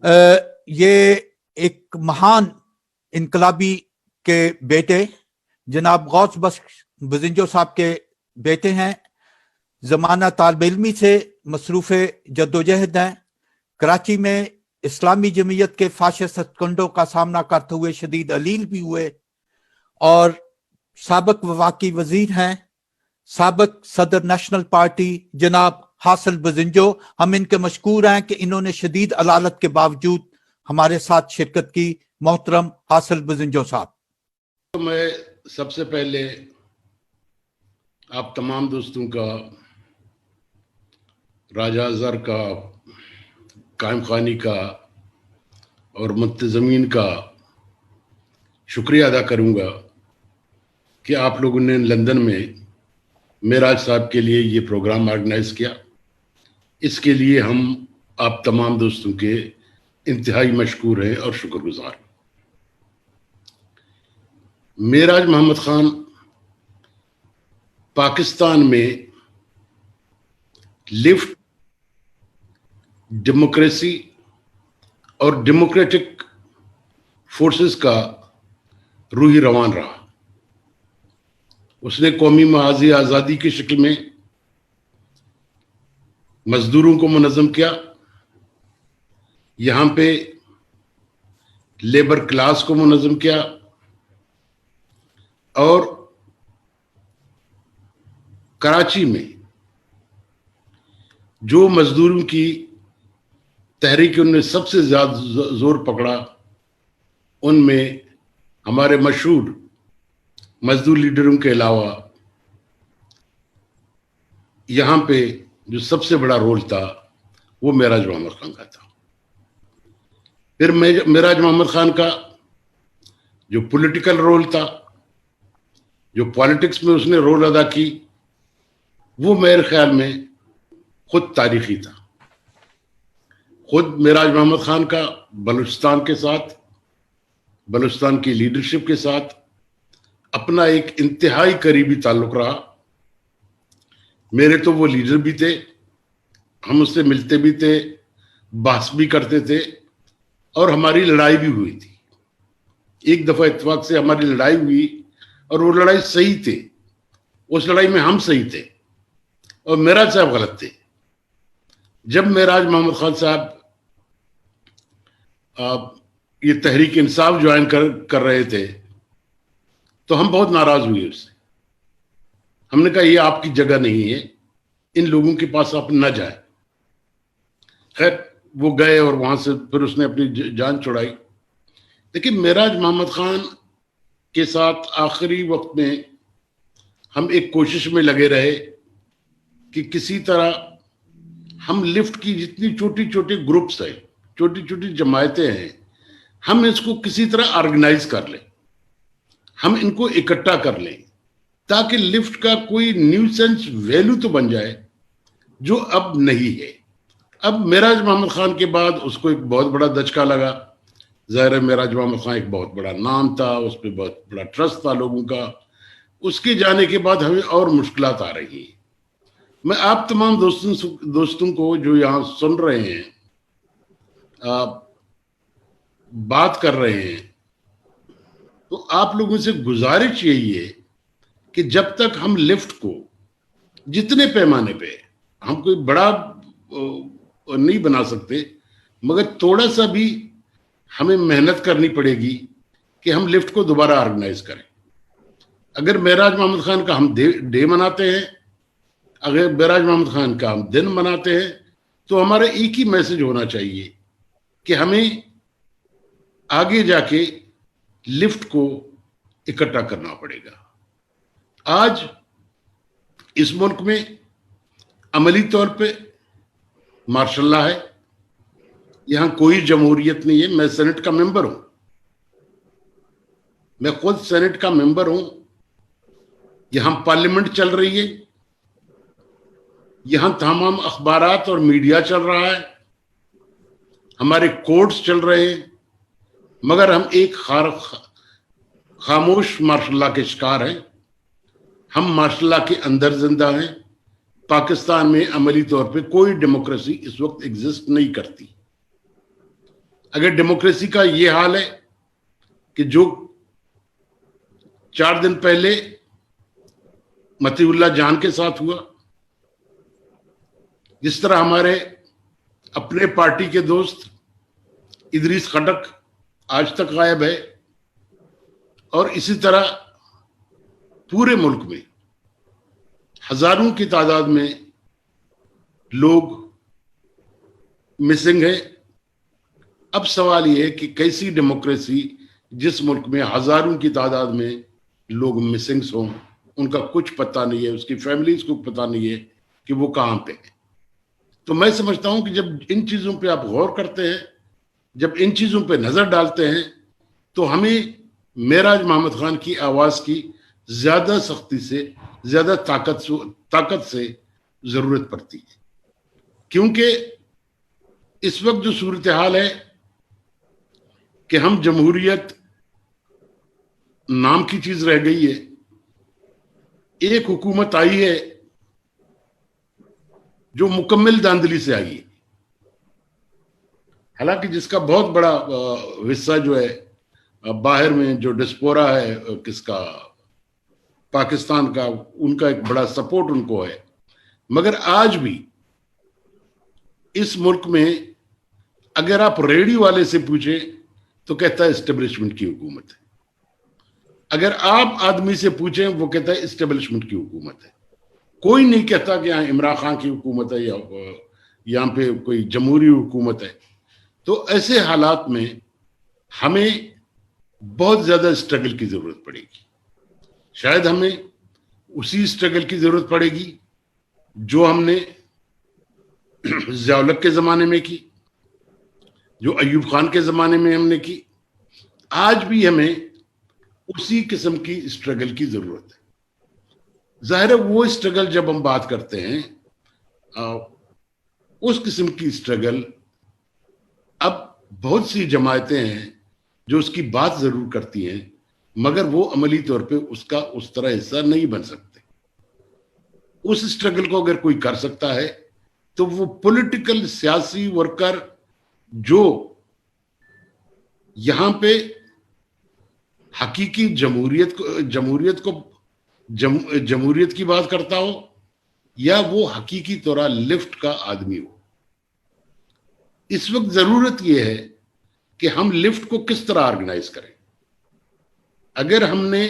یہ ایک مہان انقلابی کے بیٹے جناب غوث بخش بزنجو صاحب کے بیٹے ہیں. زمانہ طالب علمی سے مصروف جدوجہد ہیں. کراچی میں اسلامی جمعیت کے فاشسٹ ہتھکنڈوں کا سامنا کرتے ہوئے شدید علیل بھی ہوئے اور سابق وفاقی وزیر ہیں. سابق صدر نیشنل پارٹی جناب حاصل بزنجو، ہم ان کے مشکور ہیں کہ انہوں نے شدید علالت کے باوجود ہمارے ساتھ شرکت کی. محترم حاصل بزنجو صاحب. میں سب سے پہلے آپ تمام دوستوں کا، راجہ زر کا، قائم خانی کا اور منتظمین کا شکریہ ادا کروں گا کہ آپ لوگوں نے لندن میں معراج صاحب کے لیے یہ پروگرام آرگنائز کیا. اس کے لیے ہم آپ تمام دوستوں کے انتہائی مشکور ہیں اور شکر گزار. معراج محمد خان پاکستان میں لیفٹ، ڈیموکریسی اور ڈیموکریٹک فورسز کا روحی روان رہا. اس نے قومی معاذی آزادی کی شکل میں مزدوروں کو منظم کیا. یہاں پہ لیبر کلاس کو منظم کیا اور کراچی میں جو مزدوروں کی تحریک ان نے سب سے زیادہ زور پکڑا، ان میں ہمارے مشہور مزدور لیڈروں کے علاوہ یہاں پہ جو سب سے بڑا رول تھا وہ معراج محمد خان کا تھا. پھر معراج محمد خان کا جو پولیٹیکل رول تھا، جو پالیٹکس میں اس نے رول ادا کی، وہ میرے خیال میں خود تاریخی تھا. خود معراج محمد خان کا بلوچستان کے ساتھ، بلوچستان کی لیڈرشپ کے ساتھ اپنا ایک انتہائی قریبی تعلق رہا. میرے تو وہ لیڈر بھی تھے، ہم اس سے ملتے بھی تھے، بحث بھی کرتے تھے اور ہماری لڑائی بھی ہوئی تھی. ایک دفعہ اتفاق سے ہماری لڑائی ہوئی اور وہ لڑائی صحیح تھی. اس لڑائی میں ہم صحیح تھے اور معراج صاحب غلط تھے. جب معراج محمد خان صاحب یہ تحریک انصاف جوائن کر رہے تھے تو ہم بہت ناراض ہوئے اس سے. ہم نے کہا یہ آپ کی جگہ نہیں ہے، ان لوگوں کے پاس آپ نہ جائیں. خیر وہ گئے اور وہاں سے پھر اس نے اپنی جان چھڑائی. لیکن معراج محمد خان کے ساتھ آخری وقت میں ہم ایک کوشش میں لگے رہے کہ کسی طرح ہم لفٹ کی جتنی چھوٹی چھوٹی گروپس ہیں، چھوٹی چھوٹی جماعتیں ہیں، ہم اس کو کسی طرح آرگنائز کر لیں، ہم ان کو اکٹھا کر لیں تاکہ لفٹ کا کوئی نیو سینس ویلیو تو بن جائے جو اب نہیں ہے. اب معراج محمد خان کے بعد اس کو ایک بہت بڑا دھچکا لگا. ظاہر ہے معراج محمد خان ایک بہت بڑا نام تھا، اس پہ بہت بڑا ٹرسٹ تھا لوگوں کا. اس کے جانے کے بعد ہمیں اور مشکلات آ رہی ہیں. میں آپ تمام دوستوں کو جو یہاں سن رہے ہیں، بات کر رہے ہیں، تو آپ لوگوں سے گزارش یہی ہے کہ جب تک ہم لفٹ کو جتنے پیمانے پہ، ہم کوئی بڑا نہیں بنا سکتے، مگر تھوڑا سا بھی ہمیں محنت کرنی پڑے گی کہ ہم لفٹ کو دوبارہ آرگنائز کریں. اگر معراج محمد خان کا ہم ڈے مناتے ہیں، اگر معراج محمد خان کا ہم دن مناتے ہیں، تو ہمارا ایک ہی میسج ہونا چاہیے کہ ہمیں آگے جا کے لفٹ کو اکٹھا کرنا پڑے گا. آج اس ملک میں عملی طور پہ ماشاء اللہ ہے، یہاں کوئی جمہوریت نہیں ہے. میں سینٹ کا ممبر ہوں، میں خود سینٹ کا ممبر ہوں. یہاں پارلیمنٹ چل رہی ہے، یہاں تمام اخبارات اور میڈیا چل رہا ہے، ہمارے کورٹس چل رہے ہیں، مگر ہم ایک خاموش ماشاء اللہ کے شکار ہیں. ہم ماشاء اللہ کے اندر زندہ ہیں. پاکستان میں عملی طور پہ کوئی ڈیموکریسی اس وقت ایگزسٹ نہیں کرتی. اگر ڈیموکریسی کا یہ حال ہے کہ جو 4 دن پہلے مطیع اللہ جان کے ساتھ ہوا، جس طرح ہمارے اپنے پارٹی کے دوست ادریس خٹک آج تک غائب ہے، اور اسی طرح پورے ملک میں ہزاروں کی تعداد میں لوگ مسنگ ہیں۔ اب سوال یہ ہے کہ کیسی ڈیموکریسی جس ملک میں ہزاروں کی تعداد میں لوگ مسنگز ہوں، ان کا کچھ پتہ نہیں ہے، اس کی فیملیز کو پتہ نہیں ہے کہ وہ کہاں پہ ہیں۔ تو میں سمجھتا ہوں کہ جب ان چیزوں پہ آپ غور کرتے ہیں، جب ان چیزوں پہ نظر ڈالتے ہیں، تو ہمیں معراج محمد خان کی آواز کی زیادہ سختی سے، زیادہ طاقت سے ضرورت پڑتی ہے، کیونکہ اس وقت جو صورتحال ہے کہ ہم جمہوریت نام کی چیز رہ گئی ہے، ایک حکومت آئی ہے جو مکمل داندلی سے آئی ہے، حالانکہ جس کا بہت بڑا حصہ جو ہے باہر میں جو ڈسپورا ہے کس کا، پاکستان کا، ان کا ایک بڑا سپورٹ ان کو ہے، مگر آج بھی اس ملک میں اگر آپ ریڈیو والے سے پوچھیں تو کہتا ہے اسٹیبلشمنٹ کی حکومت ہے، اگر آپ آدمی سے پوچھیں وہ کہتا ہے اسٹیبلشمنٹ کی حکومت ہے، کوئی نہیں کہتا کہ یہاں عمران خان کی حکومت ہے یا یہاں پہ کوئی جمہوری حکومت ہے۔ تو ایسے حالات میں ہمیں بہت زیادہ اسٹرگل کی ضرورت پڑے گی، شاید ہمیں اسی اسٹرگل کی ضرورت پڑے گی جو ہم نے ضیاء الحق کے زمانے میں کی، جو ایوب خان کے زمانے میں ہم نے کی۔ آج بھی ہمیں اسی قسم کی اسٹرگل کی ضرورت ہے۔ ظاہر ہے وہ اسٹرگل جب ہم بات کرتے ہیں، اس قسم کی اسٹرگل، اب بہت سی جماعتیں ہیں جو اس کی بات ضرور کرتی ہیں، مگر وہ عملی طور پہ اس کا اس طرح حصہ نہیں بن سکتے۔ اس اسٹرگل کو اگر کوئی کر سکتا ہے تو وہ پولیٹیکل سیاسی ورکر جو یہاں پہ حقیقی جمہوریت کی بات کرتا ہو، یا وہ حقیقی طور لفٹ کا آدمی ہو۔ اس وقت ضرورت یہ ہے کہ ہم لفٹ کو کس طرح آرگنائز کریں۔ اگر ہم نے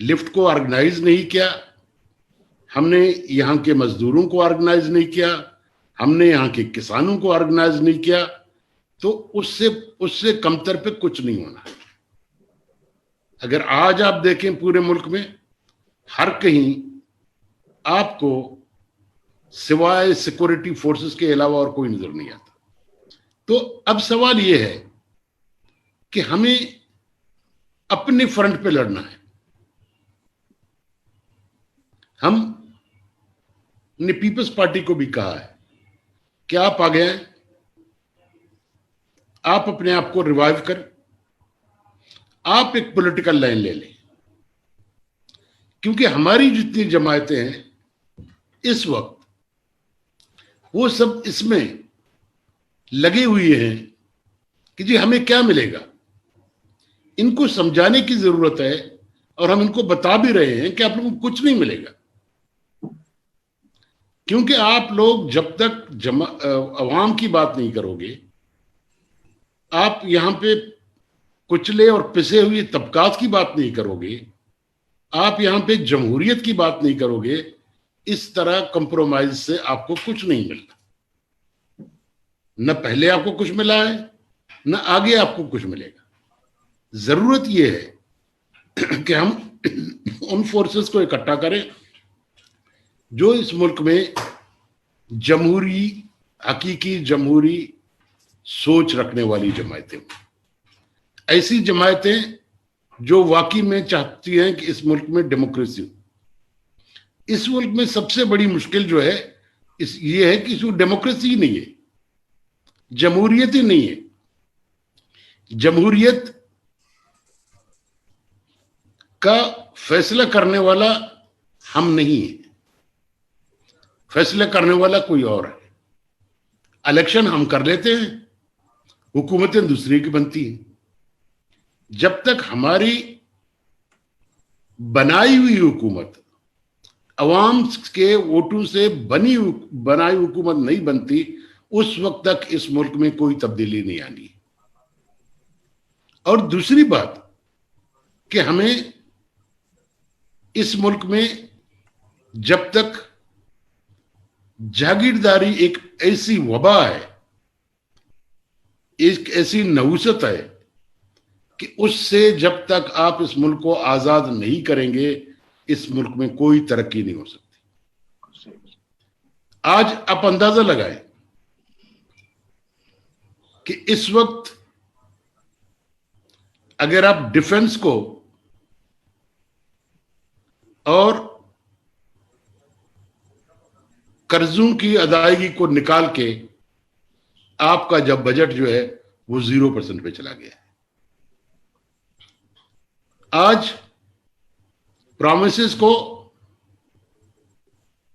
لفٹ کو آرگنائز نہیں کیا، ہم نے یہاں کے مزدوروں کو آرگنائز نہیں کیا، ہم نے یہاں کے کسانوں کو آرگنائز نہیں کیا، تو اس سے کمتر پہ کچھ نہیں ہونا۔ اگر آج آپ دیکھیں پورے ملک میں ہر کہیں آپ کو سوائے سیکورٹی فورسز کے علاوہ اور کوئی نظر نہیں آتا۔ تو اب سوال یہ ہے کہ ہمیں اپنے فرنٹ پہ لڑنا ہے۔ ہم نے پیپلز پارٹی کو بھی کہا ہے کہ آپ آگے آئیں، آپ اپنے آپ کو ریوائیو کریں، آپ ایک پولیٹیکل لائن لے لیں، کیونکہ ہماری جتنی جماعتیں ہیں اس وقت وہ سب اس میں لگے ہوئے ہیں کہ جی ہمیں کیا ملے گا۔ ان کو سمجھانے کی ضرورت ہے، اور ہم ان کو بتا بھی رہے ہیں کہ آپ لوگوں کو کچھ نہیں ملے گا، کیونکہ آپ لوگ جب تک عوام کی بات نہیں کرو گے، آپ یہاں پہ کچلے اور پسے ہوئے طبقات کی بات نہیں کرو گے، آپ یہاں پہ جمہوریت کی بات نہیں کرو گے، اس طرح کمپرومائز سے آپ کو کچھ نہیں ملتا۔ نہ پہلے آپ کو کچھ ملا ہے، نہ آگے آپ کو کچھ ملے گا۔ ضرورت یہ ہے کہ ہم ان فورسز کو اکٹھا کریں جو اس ملک میں حقیقی جمہوری سوچ رکھنے والی جماعتیں ہوں، ایسی جماعتیں جو واقعی میں چاہتی ہیں کہ اس ملک میں ڈیموکریسی ہو۔ اس ملک میں سب سے بڑی مشکل جو ہے یہ ہے کہ اس میں ڈیموکریسی ہی نہیں ہے، جمہوریت ہی نہیں ہے۔ جمہوریت کا فیصلہ کرنے والا ہم نہیں ہیں، فیصلہ کرنے والا کوئی اور ہے۔ الیکشن ہم کر لیتے ہیں، حکومتیں دوسرے کی بنتی ہیں. جب تک ہماری بنائی ہوئی حکومت عوام کے ووٹوں سے بنائی حکومت نہیں بنتی، اس وقت تک اس ملک میں کوئی تبدیلی نہیں آنی. اور دوسری بات کہ ہمیں اس ملک میں جب تک جاگیرداری ایک ایسی وبا ہے، ایک ایسی نحوست ہے کہ اس سے جب تک آپ اس ملک کو آزاد نہیں کریں گے، اس ملک میں کوئی ترقی نہیں ہو سکتی. آج آپ اندازہ لگائیں کہ اس وقت اگر آپ ڈیفنس کو اور قرضوں کی ادائیگی کو نکال کے آپ کا جب بجٹ جو ہے وہ 0% پہ چلا گیا ہے. آج پرومسز کو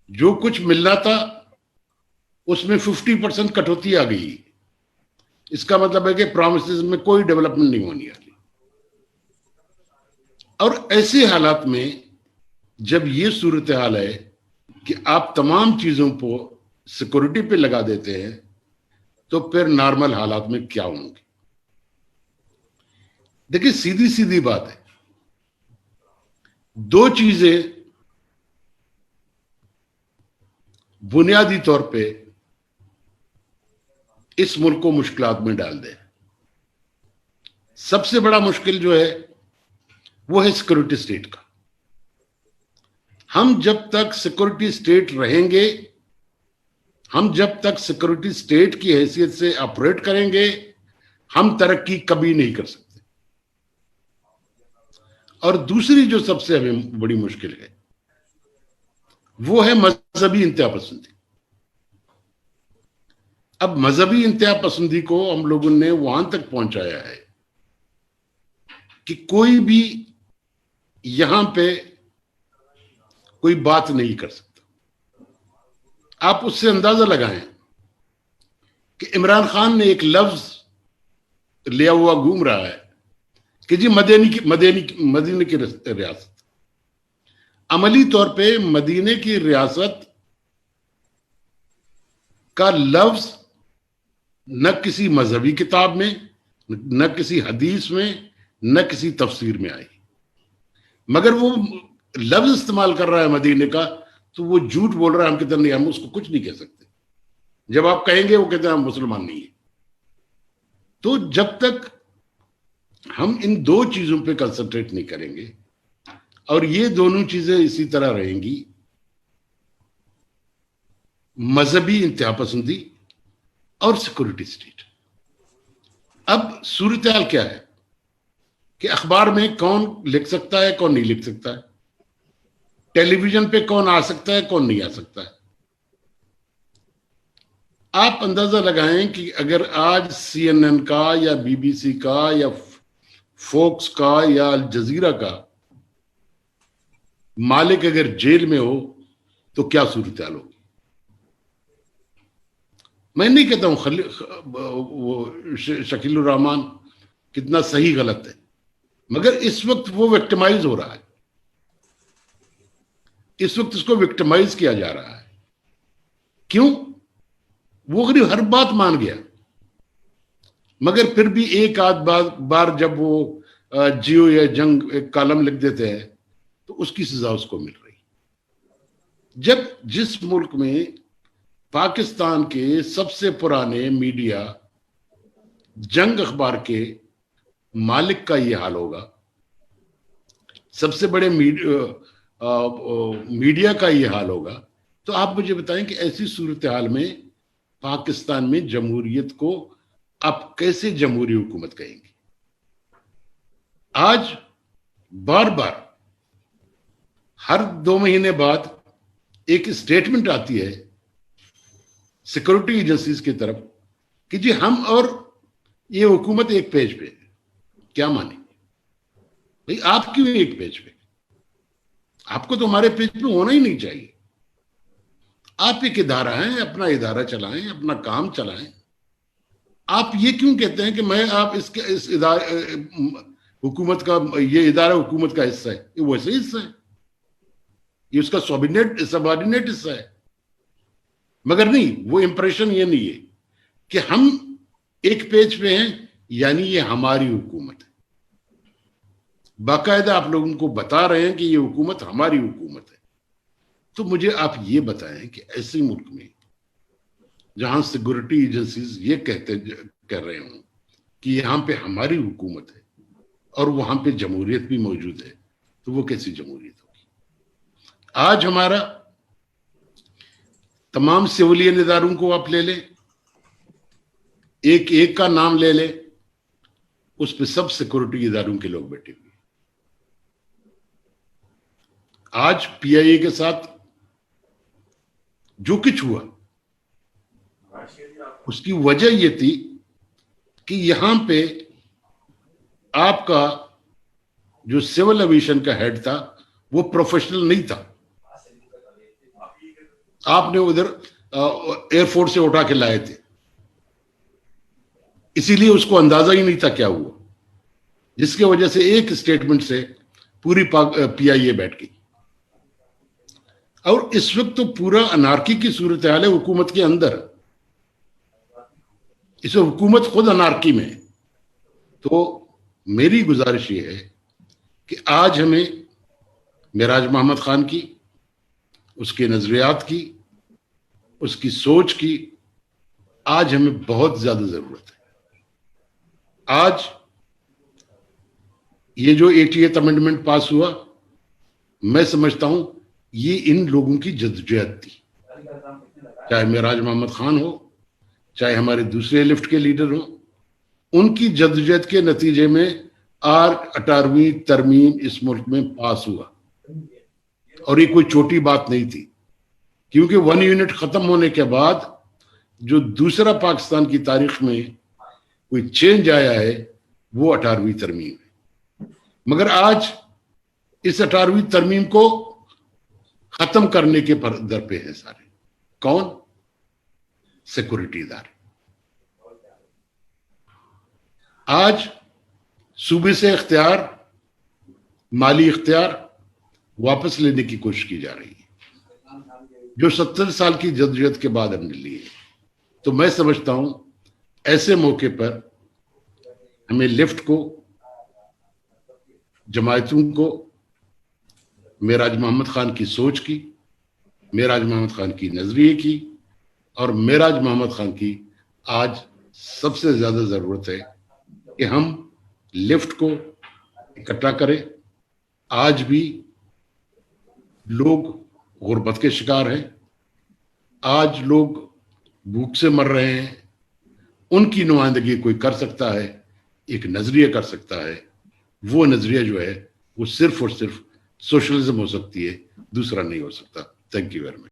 جو کچھ ملنا تھا اس میں 50% کٹوتی آ گئی. اس کا مطلب ہے کہ پرومسز میں کوئی ڈیولپمنٹ نہیں ہونی والی. اور ایسے حالات میں جب یہ صورتحال ہے کہ آپ تمام چیزوں کو سیکورٹی پہ لگا دیتے ہیں تو پھر نارمل حالات میں کیا ہوں گے؟ دیکھیں سیدھی بات ہے، دو چیزیں بنیادی طور پہ اس ملک کو مشکلات میں ڈال دے. سب سے بڑا مشکل جو ہے وہ ہے سیکورٹی سٹیٹ کا. ہم جب تک سیکورٹی سٹیٹ رہیں گے، ہم جب تک سیکورٹی سٹیٹ کی حیثیت سے آپریٹ کریں گے، ہم ترقی کبھی نہیں کر سکتے. اور دوسری جو سب سے ہمیں بڑی مشکل ہے وہ ہے مذہبی انتہا پسندی. اب مذہبی انتہا پسندی کو ہم لوگوں نے وہاں تک پہنچایا ہے کہ کوئی بھی یہاں پہ کوئی بات نہیں کر سکتا. آپ اس سے اندازہ لگائیں کہ عمران خان نے ایک لفظ لیا ہوا گھوم رہا ہے کہ جی مدینے کی ریاست. عملی طور پہ مدینے کی ریاست کا لفظ نہ کسی مذہبی کتاب میں، نہ کسی حدیث میں، نہ کسی تفسیر میں آئی. مگر وہ لفظ استعمال کر رہا ہے مدینے کا تو وہ جھوٹ بول رہا ہے. ہم کہتے ہیں نہیں، ہم اس کو کچھ نہیں کہہ سکتے. جب آپ کہیں گے وہ کہتے ہیں ہم مسلمان نہیں ہیں. تو جب تک ہم ان دو چیزوں پہ کنسنٹریٹ نہیں کریں گے اور یہ دونوں چیزیں اسی طرح رہیں گی، مذہبی انتہا پسندی اور سیکورٹی سٹیٹ. اب صورتحال کیا ہے کہ اخبار میں کون لکھ سکتا ہے، کون نہیں لکھ سکتا ہے، ٹیلی ویژن پہ کون آ سکتا ہے، کون نہیں آ سکتا ہے. آپ اندازہ لگائیں کہ اگر آج CNN کا یا BBC کا یا فوکس کا یا الجزیرہ کا مالک اگر جیل میں ہو تو کیا صورتحال ہوگی. میں نہیں کہتا ہوں شکیل الرحمان کتنا صحیح غلط ہے، مگر اس وقت وہ وکٹمائز ہو رہا ہے. اس وقت اس کو وکٹمائز کیا جا رہا ہے. کیوں؟ وہ غریب ہر بات مان گیا، مگر پھر بھی ایک آدھ بار جب وہ جیو یا جنگ ایک کالم لکھ دیتے ہیں تو اس کی سزا اس کو مل رہی. جب جس ملک میں پاکستان کے سب سے پرانے میڈیا جنگ اخبار کے مالک کا یہ حال ہوگا، سب سے بڑے میڈیا کا یہ حال ہوگا، تو آپ مجھے بتائیں کہ ایسی صورتحال میں پاکستان میں جمہوریت کو آپ کیسے جمہوری حکومت کہیں گے؟ آج بار بار ہر 2 مہینے بعد ایک اسٹیٹمنٹ آتی ہے سیکورٹی ایجنسیز کی طرف کہ جی ہم اور یہ حکومت ایک پیج پہ. کیا مانیں بھئی؟ آپ کیوں ایک پیج پہ؟ آپ کو تو ہمارے پیج پہ ہونا ہی نہیں چاہیے. آپ ایک ادارہ ہیں، اپنا ادارہ چلائیں، اپنا کام چلائیں. آپ یہ کیوں کہتے ہیں کہ میں آپ اس حکومت کا یہ ادارہ حکومت کا حصہ ہے؟ یہ ویسے حصہ ہے، یہ اس کا سبارڈینیٹ حصہ ہے. مگر نہیں، وہ امپریشن یہ نہیں ہے کہ ہم ایک پیج پہ ہیں، یعنی یہ ہماری حکومت ہے. باقاعدہ آپ لوگوں کو بتا رہے ہیں کہ یہ حکومت ہماری حکومت ہے. تو مجھے آپ یہ بتائیں کہ ایسے ملک میں جہاں سیکورٹی ایجنسیز یہ کہہ رہے ہوں کہ یہاں پہ ہماری حکومت ہے اور وہاں پہ جمہوریت بھی موجود ہے، تو وہ کیسی جمہوریت ہوگی؟ آج ہمارا تمام سویلین اداروں کو آپ لے لیں، ایک ایک کا نام لے لیں، اس پہ سب سیکورٹی اداروں کے لوگ بیٹھے ہوئے. آج پی آئی اے کے ساتھ جو کچھ ہوا اس کی وجہ یہ تھی کہ یہاں پہ آپ کا جو سول ایویشن کا ہیڈ تھا وہ پروفیشنل نہیں تھا. آپ نے ادھر ایئر فورس سے اٹھا کے لائے تھے، اسی لیے اس کو اندازہ ہی نہیں تھا کیا ہوا، جس کی وجہ سے ایک اسٹیٹمنٹ سے پوری پی آئی اے بیٹھ گئی. اور اس وقت تو پورا انارکی کی صورتحال ہے حکومت کے اندر، اس وقت حکومت خود انارکی میں ہے. تو میری گزارش یہ ہے کہ آج ہمیں معراج محمد خان کی، اس کے نظریات کی، اس کی سوچ کی آج ہمیں بہت زیادہ ضرورت ہے. آج یہ جو 88 امینڈمنٹ پاس ہوا، میں سمجھتا ہوں یہ ان لوگوں کی جدوجہد تھی، چاہے معراج محمد خان ہو، چاہے ہمارے دوسرے لیفٹ کے لیڈر ہوں. ان کی جدوجہد کے نتیجے میں 18ویں ترمیم اس ملک میں پاس ہوا، اور یہ کوئی چھوٹی بات نہیں تھی، کیونکہ 1 یونٹ ختم ہونے کے بعد جو دوسرا پاکستان کی تاریخ میں کوئی چینج آیا ہے وہ 18ویں ترمیم ہے. مگر آج اس 18ویں ترمیم کو ختم کرنے کے در پہ ہیں سارے. کون؟ سیکورٹی ادارے. آج صوبے سے اختیار، مالی اختیار واپس لینے کی کوشش کی جا رہی ہے، جو 70 سال کی جدوجہد کے بعد ہم نے لی ہے. تو میں سمجھتا ہوں ایسے موقع پر ہمیں لیفٹ کو، جماعتوں کو معراج محمد خان کی سوچ کی، معراج محمد خان کی نظریے کی اور معراج محمد خان کی آج سب سے زیادہ ضرورت ہے کہ ہم لیفٹ کو اکٹھا کریں. آج بھی لوگ غربت کے شکار ہیں، آج لوگ بھوک سے مر رہے ہیں. ان کی نمائندگی کوئی کر سکتا ہے، ایک نظریہ کر سکتا ہے. وہ نظریہ جو ہے وہ صرف اور صرف سوشلزم ہو سکتی ہے، دوسرا نہیں ہو سکتا. Thank you very much.